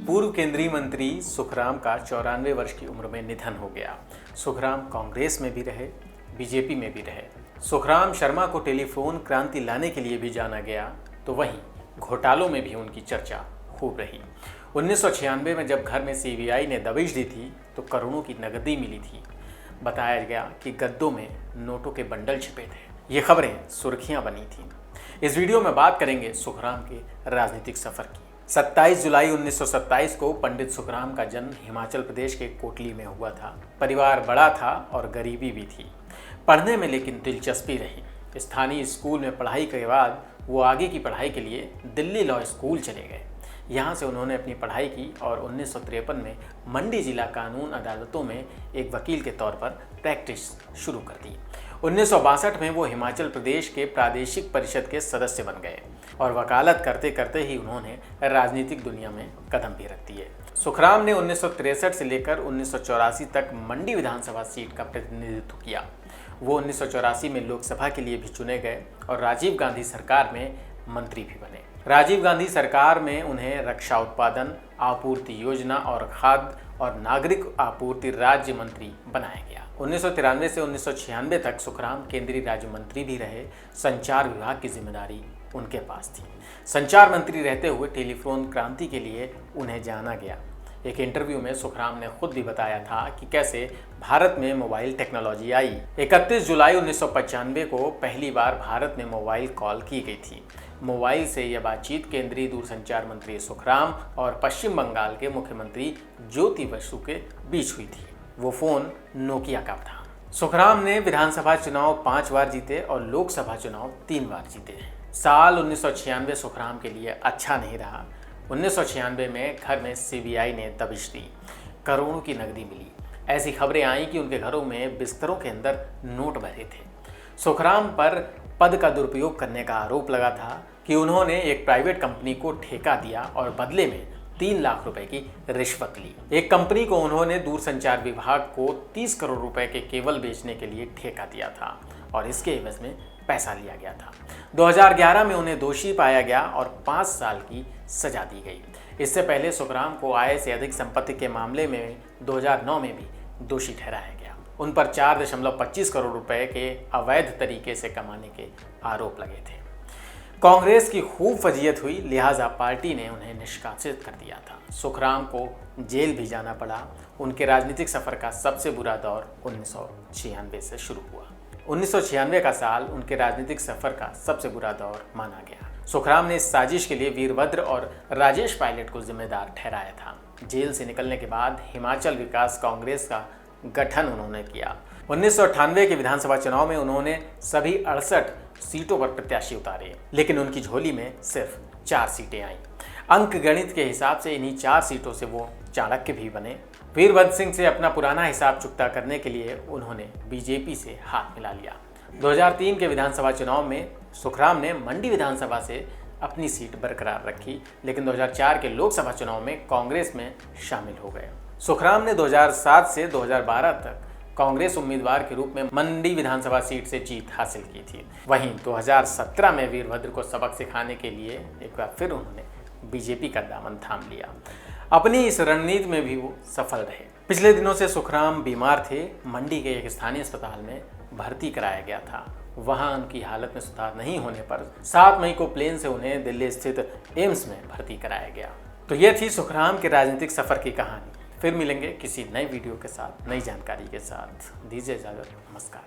पूर्व केंद्रीय मंत्री सुखराम का 94 वर्ष की उम्र में निधन हो गया। सुखराम कांग्रेस में भी रहे, बीजेपी में भी रहे। सुखराम शर्मा को टेलीफोन क्रांति लाने के लिए भी जाना गया, तो वहीं घोटालों में भी उनकी चर्चा खूब रही। 1996 में जब घर में सीबीआई ने दबिश दी थी तो करोड़ों की नकदी मिली थी। बताया गया कि गद्दों में नोटों के बंडल छिपे थे। ये खबरें सुर्खियां बनी थीं। इस वीडियो में बात करेंगे सुखराम के राजनीतिक सफर की। 27 जुलाई 1927 को पंडित सुखराम का जन्म हिमाचल प्रदेश के कोटली में हुआ था। परिवार बड़ा था और गरीबी भी थी। पढ़ने में लेकिन दिलचस्पी रही। स्थानीय स्कूल में पढ़ाई के बाद वो आगे की पढ़ाई के लिए दिल्ली लॉ स्कूल चले गए। यहाँ से उन्होंने अपनी पढ़ाई की और 1953 में मंडी जिला कानून अदालतों में एक वकील के तौर पर प्रैक्टिस शुरू कर दी। 1962 में वो हिमाचल प्रदेश के प्रादेशिक परिषद के सदस्य बन गए और वकालत करते करते ही उन्होंने राजनीतिक दुनिया में कदम भी रख दिए। सुखराम ने 1963 से लेकर 1984 तक मंडी विधानसभा सीट का प्रतिनिधित्व किया। वो 1984 में लोकसभा के लिए भी चुने गए और राजीव गांधी सरकार में मंत्री भी बने। राजीव गांधी सरकार में उन्हें रक्षा उत्पादन, आपूर्ति योजना और खाद्य और नागरिक आपूर्ति राज्य मंत्री बनाया गया। 1993 से 1996 तक सुखराम केंद्रीय राज्य मंत्री भी रहे। संचार विभाग की जिम्मेदारी उनके पास थी। संचार मंत्री रहते हुए टेलीफोन क्रांति के लिए उन्हें जाना गया। एक इंटरव्यू में सुखराम ने खुद भी बताया था कि कैसे भारत में मोबाइल टेक्नोलॉजी आई। 31 जुलाई 1995 को पहली बार भारत में मोबाइल कॉल की गई थी। मोबाइल से यह बातचीत केंद्रीय दूरसंचार मंत्री सुखराम और पश्चिम बंगाल के मुख्यमंत्री ज्योति बसु के बीच हुई थी। वो फोन नोकिया का था। सुखराम ने विधानसभा चुनाव 5 बार जीते और लोकसभा चुनाव 3 बार जीते। साल 1996 सुखराम के लिए अच्छा नहीं रहा। 1996 में घर में सीबीआई ने दबिश दी। करोड़ों की नकदी मिली। ऐसी खबरें आईं कि उनके घरों में बिस्तरों के अंदर नोट भरे थे। सुखराम पर पद का दुरुपयोग करने का आरोप लगा था कि उन्होंने एक प्राइवेट कंपनी को ठेका दिया और बदले में 3 लाख रुपए की रिश्वत ली। एक कंपनी को उन्होंने दूरसंचार विभाग को 30 करोड़ रुपए के केबल बेचने के लिए ठेका दिया था और इसके एवज में पैसा लिया गया था। 2011 में उन्हें दोषी पाया गया और 5 साल की सजा दी गई। इससे पहले सुखराम को आय से अधिक संपत्ति के मामले में 2009 में भी दोषी ठहराया गया। उन पर 4.25 करोड़ रुपए के अवैध तरीके से कमाने के आरोप लगे थे। कांग्रेस की खूब फजीयत हुई, लिहाजा पार्टी ने उन्हें निष्कासित कर दिया था। सुखराम को जेल भी जाना पड़ा। उनके राजनीतिक सफर का सबसे बुरा दौर 1996 से शुरू हुआ। 1996 का साल उनके राजनीतिक सफर का सबसे बुरा दौर माना गया। सुखराम ने इस साजिश के लिए वीरभद्र और राजेश पायलट को जिम्मेदार ठहराया था। जेल से निकलने के बाद हिमाचल विकास कांग्रेस का गठन उन्होंने किया। 1998 के विधानसभा चुनाव में उन्होंने सभी 68 सीटों पर प्रत्याशी उतारे, लेकिन उनकी झोली में सिर्फ 4 सीटें आईं। अंक गणित के हिसाब से इन्हीं 4 सीटों से वो चाणक्य भी बने। वीरभद्र सिंह से अपना पुराना हिसाब चुकता करने के लिए उन्होंने बीजेपी से हाथ मिला लिया। 2003 के विधानसभा चुनाव में सुखराम ने मंडी विधानसभा से अपनी सीट बरकरार रखी, लेकिन 2004 के लोकसभा चुनाव में कांग्रेस में शामिल हो गए। सुखराम ने 2007 से 2012 तक कांग्रेस उम्मीदवार के रूप में मंडी विधानसभा सीट से जीत हासिल की थी। वहीं 2017 में वीरभद्र को सबक सिखाने के लिए एक बार फिर उन्होंने बीजेपी का दामन थाम लिया। अपनी इस रणनीति में भी वो सफल रहे। पिछले दिनों से सुखराम बीमार थे। मंडी के एक स्थानीय अस्पताल में भर्ती कराया गया था। वहां उनकी हालत में सुधार नहीं होने पर 7 मई को प्लेन से उन्हें दिल्ली स्थित एम्स में भर्ती कराया गया। तो ये थी सुखराम के राजनीतिक सफर की कहानी। फिर मिलेंगे किसी नए वीडियो के साथ, नई जानकारी के साथ। दीजिए इजाजत। नमस्कार।